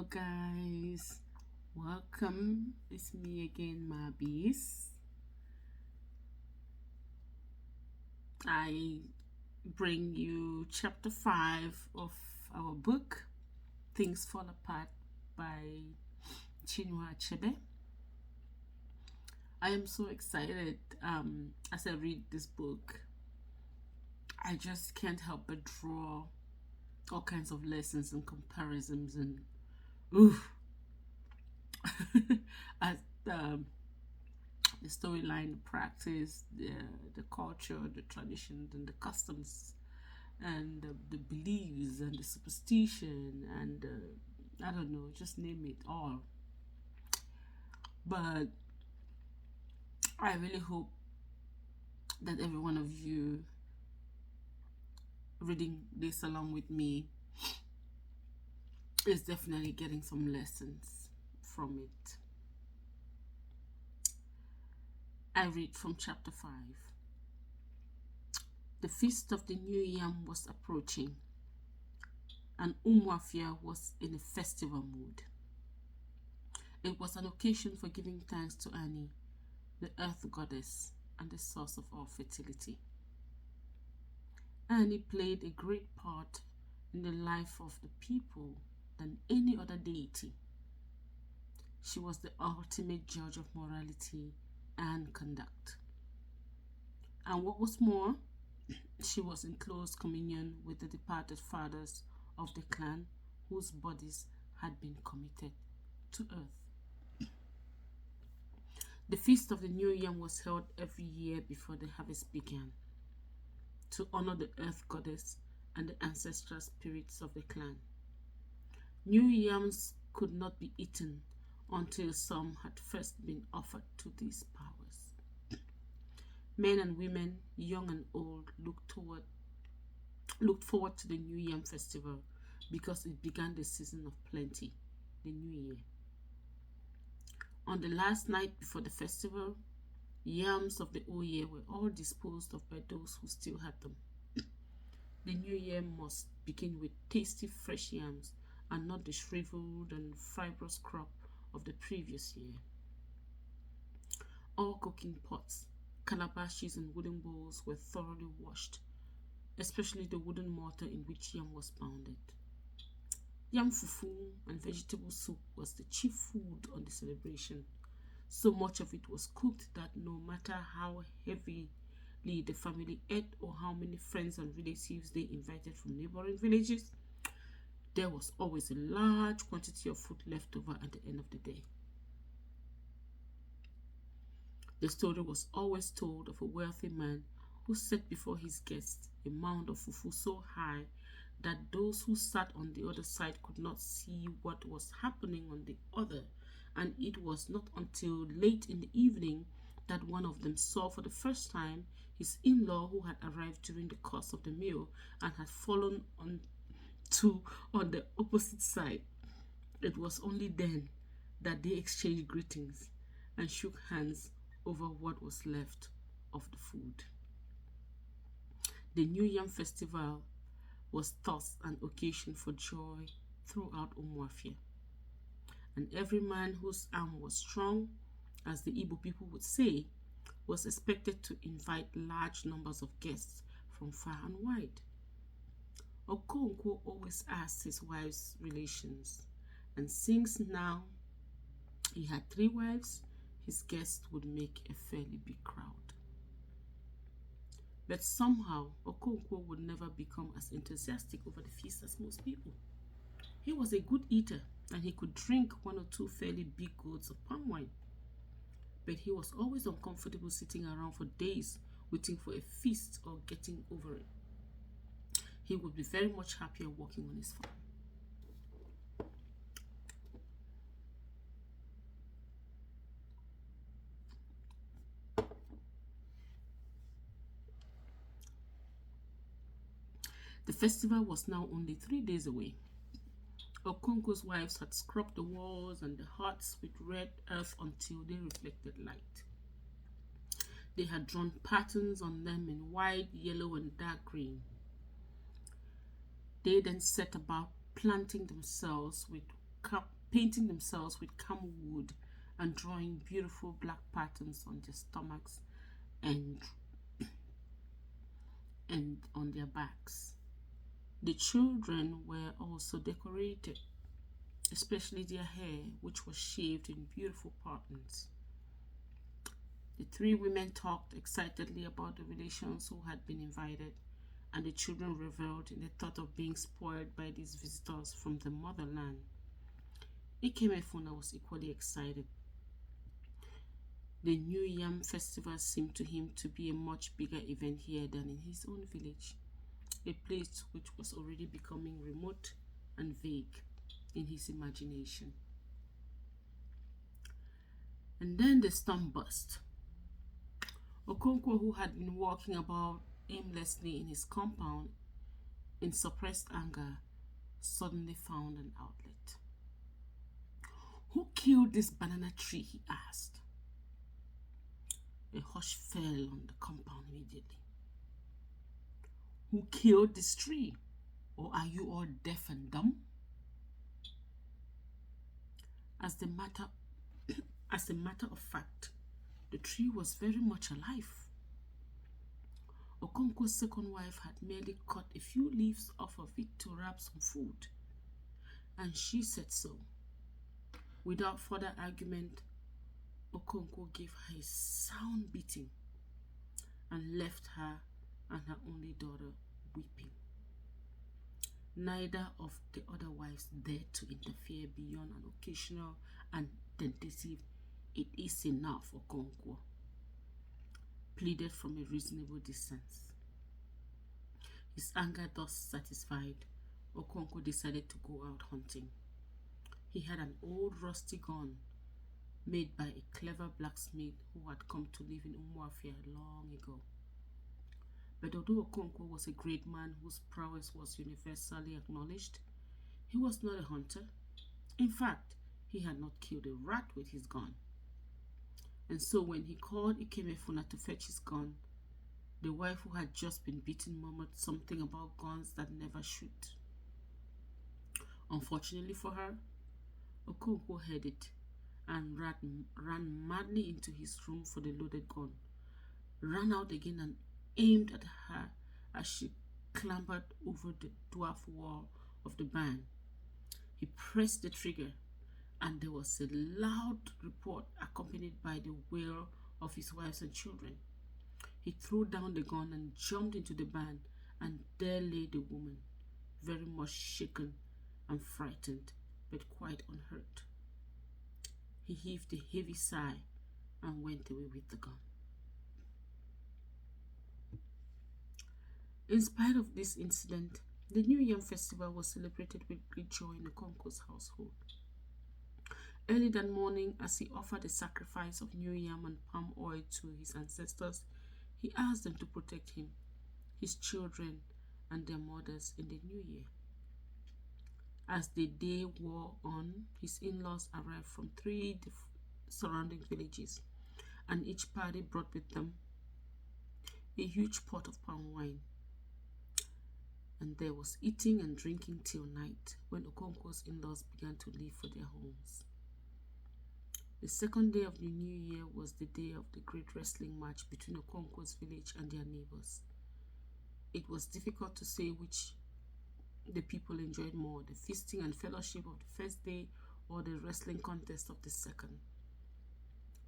Hello guys, welcome. It's me again, Mabis. I bring you chapter 5 of our book, Things Fall Apart by Chinua Achebe. I am so excited as I read this book. I just can't help but draw all kinds of lessons and comparisons and oof. As the storyline, the practice, the culture, the traditions, and the customs, and the beliefs, and the superstition, and I don't know, just name it all. But I really hope that every one of you reading this along with me is definitely getting some lessons from it. I read from chapter 5. The feast of the new yam was approaching, and Umuafia was in a festival mood. It was an occasion for giving thanks to Ani, the earth goddess and the source of all fertility. Ani played a great part in the life of the people than any other deity. She was the ultimate judge of morality and conduct. And what was more, she was in close communion with the departed fathers of the clan whose bodies had been committed to earth. The feast of the new yam was held every year before the harvest began to honor the earth goddess and the ancestral spirits of the clan. New yams could not be eaten until some had first been offered to these powers. Men and women, young and old, looked forward to the New Yam festival because it began the season of plenty, the New Year. On the last night before the festival, yams of the old year were all disposed of by those who still had them. The New Year must begin with tasty fresh yams and not the shriveled and fibrous crop of the previous year. All cooking pots, calabashes, and wooden bowls were thoroughly washed, especially the wooden mortar in which yam was pounded. Yam fufu and vegetable soup was the chief food on the celebration. So much of it was cooked that no matter how heavily the family ate or how many friends and relatives they invited from neighboring villages, there was always a large quantity of food left over at the end of the day. The story was always told of a wealthy man who set before his guests a mound of fufu so high that those who sat on the other side could not see what was happening on the other, and it was not until late in the evening that one of them saw for the first time his in-law who had arrived during the course of the meal and had fallen on the opposite side. It was only then that they exchanged greetings and shook hands over what was left of the food. The New Yam Festival was thus an occasion for joy throughout Umuafia, and every man whose arm was strong, as the Igbo people would say, was expected to invite large numbers of guests from far and wide. Okonkwo always asked his wife's relations, and since now he had 3 wives, his guests would make a fairly big crowd. But somehow, Okonkwo would never become as enthusiastic over the feast as most people. He was a good eater, and he could drink 1 or 2 fairly big gourds of palm wine. But he was always uncomfortable sitting around for days waiting for a feast or getting over it. He would be very much happier working on his farm. The festival was now only 3 days away. Okonkwo's wives had scrubbed the walls and the huts with red earth until they reflected light. They had drawn patterns on them in white, yellow, and dark green. They then set about planting themselves with painting themselves with camel wood and drawing beautiful black patterns on their stomachs and on their backs. The children were also decorated, especially their hair, which was shaved in beautiful patterns. The three women talked excitedly about the relations who had been invited, and the children reveled in the thought of being spoiled by these visitors from the motherland. Ikemefuna was equally excited. The New Yam Festival seemed to him to be a much bigger event here than in his own village, a place which was already becoming remote and vague in his imagination. And then the storm burst. Okonkwo, who had been walking about aimlessly in his compound in suppressed anger, suddenly found an outlet. "Who killed this banana tree?" he asked. A hush fell on the compound immediately. "Who killed this tree? Or are you all deaf and dumb?" As a matter of fact, the tree was very much alive. Okonkwo's second wife had merely cut a few leaves off of it to wrap some food, and she said so. Without further argument, Okonkwo gave her a sound beating and left her and her only daughter weeping. Neither of the other wives dared to interfere beyond an occasional and tentative "It is enough, Okonkwo," pleaded from a reasonable distance. His anger thus satisfied, Okonkwo decided to go out hunting. He had an old rusty gun made by a clever blacksmith who had come to live in Umuafia long ago. But although Okonkwo was a great man whose prowess was universally acknowledged, he was not a hunter. In fact, he had not killed a rat with his gun. And so when he called Ikemefuna to fetch his gun, the wife who had just been beaten murmured something about guns that never shoot. Unfortunately for her, Okonkwo heard it and ran madly into his room for the loaded gun, ran out again and aimed at her as she clambered over the dwarf wall of the barn. He pressed the trigger, and there was a loud report accompanied by the wail of his wives and children. He threw down the gun and jumped into the barn, and there lay the woman, very much shaken and frightened, but quite unhurt. He heaved a heavy sigh and went away with the gun. In spite of this incident, the New Yam Festival was celebrated with great joy in Okonkwo's household. Early that morning, as he offered a sacrifice of new yam and palm oil to his ancestors, he asked them to protect him, his children, and their mothers in the new year. As the day wore on, his in-laws arrived from three surrounding villages, and each party brought with them a huge pot of palm wine. And there was eating and drinking till night, when Okonkwo's in-laws began to leave for their homes. The second day of the new year was the day of the great wrestling match between Okonkwo's village and their neighbors. It was difficult to say which the people enjoyed more, the feasting and fellowship of the first day or the wrestling contest of the second.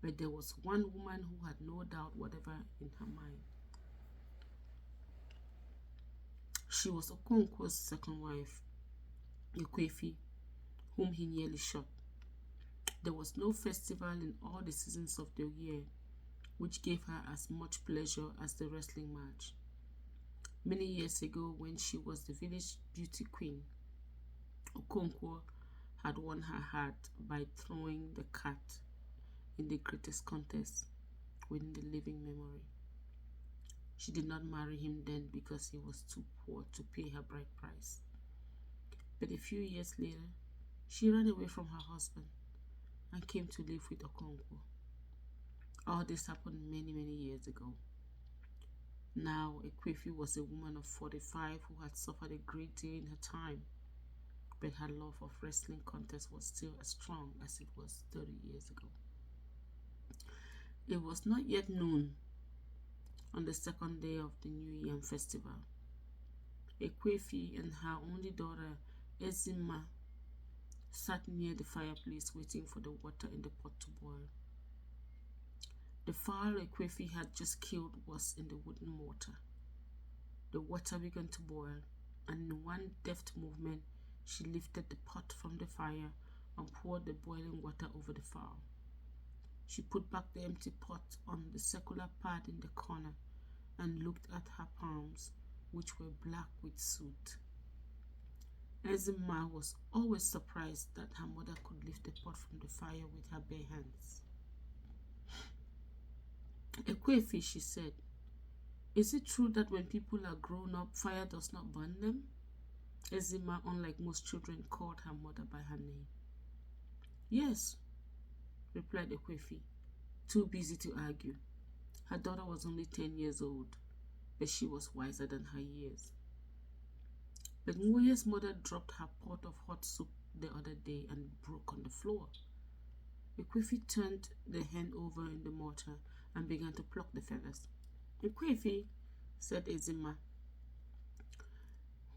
But there was one woman who had no doubt whatever in her mind. She was Okonkwo's second wife, Ekwefi, whom he nearly shot. There was no festival in all the seasons of the year which gave her as much pleasure as the wrestling match. Many years ago, when she was the village beauty queen, Okonkwo had won her heart by throwing the cat in the greatest contest within the living memory. She did not marry him then because he was too poor to pay her bride price. But a few years later, she ran away from her husband and came to live with Okonkwo. All this happened many, many years ago. Now, Ekwefi was a woman of 45 who had suffered a great deal in her time. but her love of wrestling contests was still as strong as it was 30 years ago. It was not yet noon on the second day of the New Yam festival. Ekwefi and her only daughter, Ezima, sat near the fireplace waiting for the water in the pot to boil. The fowl Ekwefi had just killed was in the wooden mortar. The water began to boil, and in one deft movement, she lifted the pot from the fire and poured the boiling water over the fowl. She put back the empty pot on the circular pad in the corner and looked at her palms, which were black with soot. Ezima was always surprised that her mother could lift the pot from the fire with her bare hands. Ekwefi, she said, is it true that when people are grown up, fire does not burn them? Ezima, unlike most children, called her mother by her name. Yes, replied Ekwefi, too busy to argue. Her daughter was only 10 years old, but she was wiser than her years. But Ngoye's mother dropped her pot of hot soup the other day and broke on the floor. Ekwefi turned the hen over in the mortar and began to pluck the feathers. Ekwefi, said Ezima,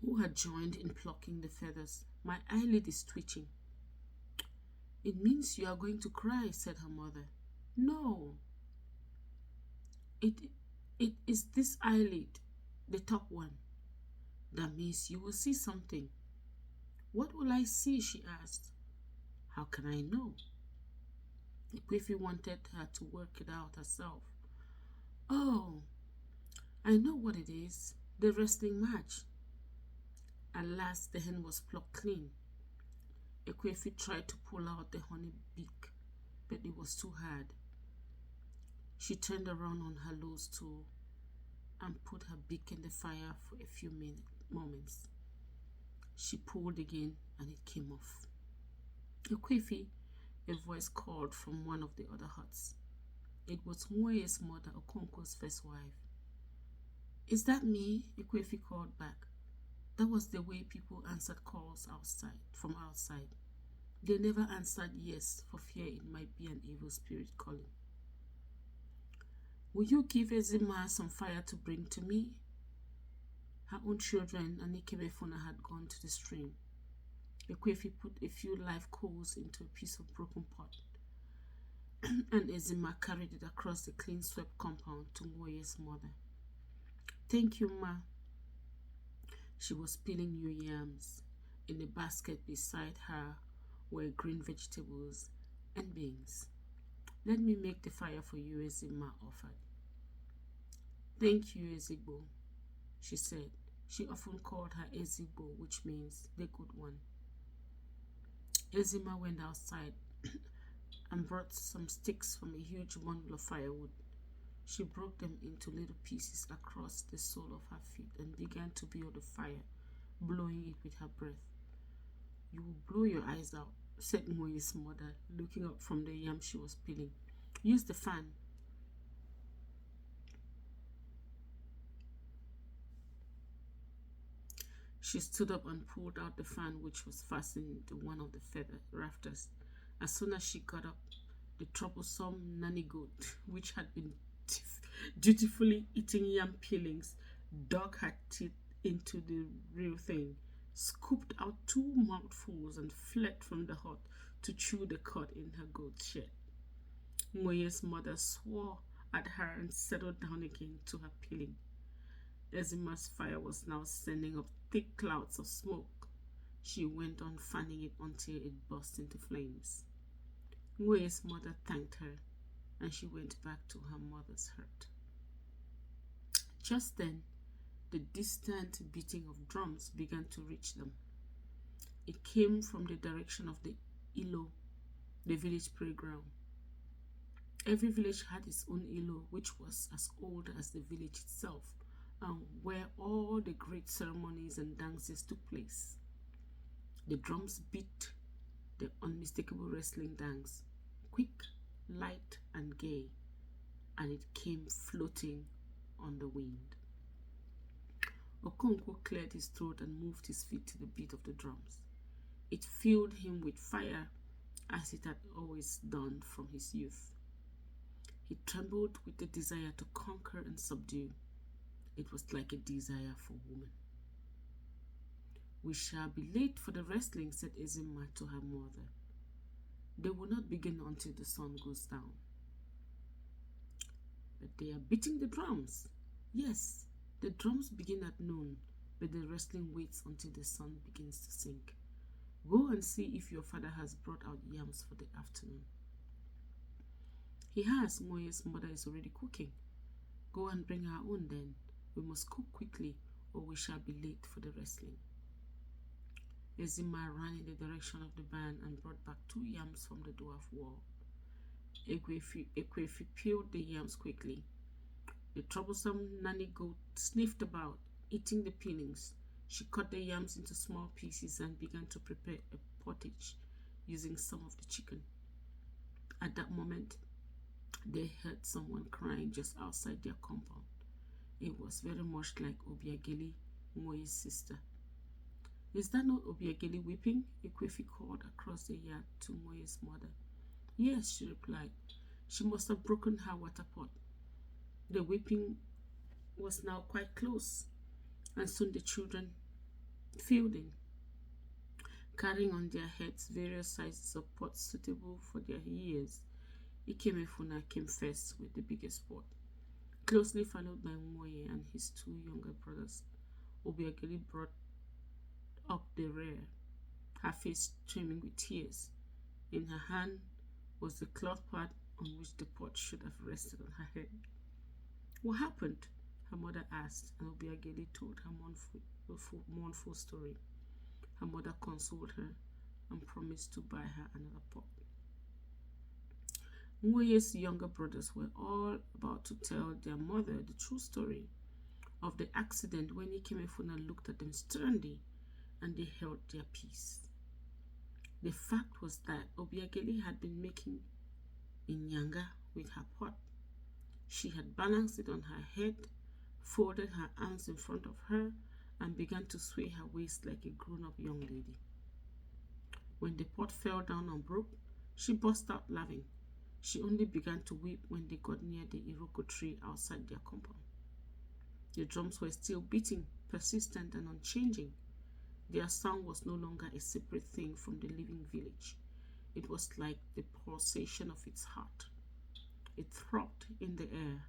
who had joined in plucking the feathers, my eyelid is twitching. It means you are going to cry, said her mother. No. It is this eyelid, the top one. That means you will see something. What will I see? She asked. How can I know? Ekwefi wanted her to work it out herself. Oh, I know what it is. The wrestling match. At last the hen was plucked clean. Ekwefi tried to pull out the honey beak, but it was too hard. She turned around on her low stool and put her beak in the fire for a few moments. She pulled again and it came off. Ekwefi, a voice called from one of the other huts. It was Ngoye's mother, Okonkwo's first wife. Is that me? Ekwefi called back. That was the way people answered calls from outside. They never answered yes for fear it might be an evil spirit calling. Will you give Ezima some fire to bring to me? Her own children and Achebe had gone to the stream. Ekwefi put a few live coals into a piece of broken pot, and Ezima carried it across the clean-swept compound to Ngoye's mother. Thank you, Ma. She was peeling new yams. In a basket beside her were green vegetables and beans. Let me make the fire for you, Ezima offered. Thank you, Ezigbo, she said. She often called her Ezigbo, which means the good one. Ezima went outside and brought some sticks from a huge bundle of firewood. She broke them into little pieces across the sole of her feet and began to build a fire, blowing it with her breath. You will blow your eyes out, said Ngoye's mother, looking up from the yam she was peeling. Use the fan. She stood up and pulled out the fan, which was fastened to one of the feather rafters. As soon as she got up, the troublesome nanny goat, which had been dutifully eating yam peelings, dug her teeth into the real thing, scooped out 2 mouthfuls, and fled from the hut to chew the cud in her goat shed. Ngoye's mother swore at her and settled down again to her peeling. Ezima's fire was now sending up thick clouds of smoke. She went on fanning it until it burst into flames. Ngoye's mother thanked her, and she went back to her mother's hut. Just then, the distant beating of drums began to reach them. It came from the direction of the Ilo, the village playground. Every village had its own Ilo, which was as old as the village itself, and where all the great ceremonies and dances took place. The drums beat the unmistakable wrestling dance, quick, light, and gay, and it came floating on the wind. Okonkwo cleared his throat and moved his feet to the beat of the drums. It filled him with fire, as it had always done from his youth. He trembled with the desire to conquer and subdue. It was like a desire for woman. "We shall be late for the wrestling," said Ezima to her mother. "They will not begin until the sun goes down." "But they are beating the drums." "Yes, the drums begin at noon, but the wrestling waits until the sun begins to sink. Go and see if your father has brought out yams for the afternoon." "He has. Moye's mother is already cooking." "Go and bring our own then. We must cook quickly, or we shall be late for the wrestling." Ezima ran in the direction of the barn and brought back 2 yams from the dwarf wall. Ekwefi peeled the yams quickly. The troublesome nanny goat sniffed about, eating the peelings. She cut the yams into small pieces and began to prepare a pottage using some of the chicken. At that moment, they heard someone crying just outside their compound. It was very much like Obiageli, Moye's sister. "Is that not Obiageli weeping?" Ekwefi called across the yard to Moye's mother. "Yes," she replied. "She must have broken her water pot." The weeping was now quite close, and soon the children filled in, carrying on their heads various sizes of pots suitable for their years. Ikemefuna came first with the biggest pot, closely followed by Moye and his 2 younger brothers. Obiageli brought up the rear, her face streaming with tears. In her hand was the cloth pad on which the pot should have rested on her head. "What happened?" her mother asked, and Obiageli told her mournful story. Her mother consoled her and promised to buy her another pot. Moye's younger brothers were all about to tell their mother the true story of the accident when Ikemefuna looked at them sternly, and they held their peace. The fact was that Obiageli had been making inyanga with her pot. She had balanced it on her head, folded her arms in front of her, and began to sway her waist like a grown-up young lady. When the pot fell down and broke, she burst out laughing. She only began to weep when they got near the iroko tree outside their compound. The drums were still beating, persistent and unchanging. Their sound was no longer a separate thing from the living village. It was like the pulsation of its heart. It throbbed in the air,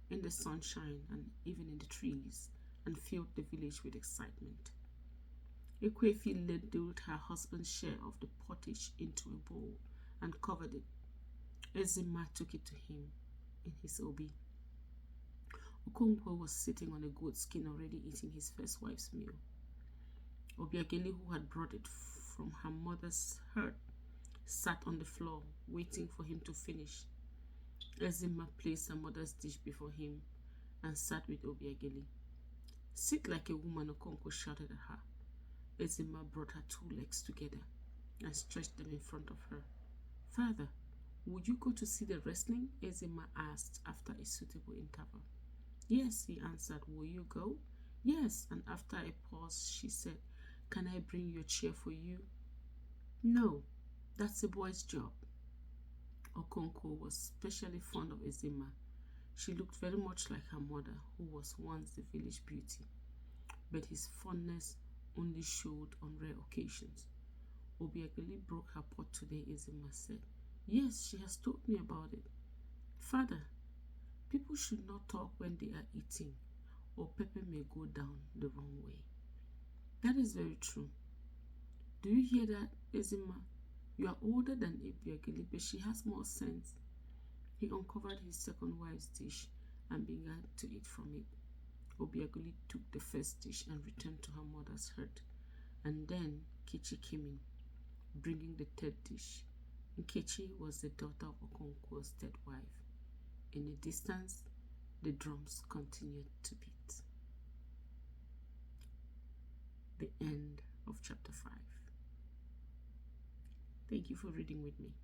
in the sunshine, and even in the trees, and filled the village with excitement. Ekwefi ladled her husband's share of the pottage into a bowl and covered it. Ezima took it to him in his obi. Okonkwo was sitting on a goat skin already eating his first wife's meal. Obiageli, who had brought it from her mother's herd, sat on the floor, waiting for him to finish. Ezima placed her mother's dish before him and sat with Obiageli. "Sit like a woman," Okonkwo shouted at her. Ezima brought her 2 legs together and stretched them in front of her. "Father, would you go to see the wrestling?" Ezima asked after a suitable interval. "Yes," he answered. "Will you go?" "Yes," and after a pause she said, "Can I bring your chair for you?" "No, that's a boy's job." Okonkwo was especially fond of Ezima. She looked very much like her mother, who was once the village beauty, but his fondness only showed on rare occasions. "Obiageli broke her pot today," Ezima said. "Yes, she has told me about it." "Father, people should not talk when they are eating, or pepper may go down the wrong way." "That is very true. Do you hear that, Ezima? You are older than Obiageli, but she has more sense." He uncovered his second wife's dish and began to eat from it. Obiageli took the first dish and returned to her mother's herd, and then Kechi came in, bringing the 3rd dish. Nkechi was the daughter of Okonkwo's dead wife. In the distance, the drums continued to beat. The end of chapter 5. Thank you for reading with me.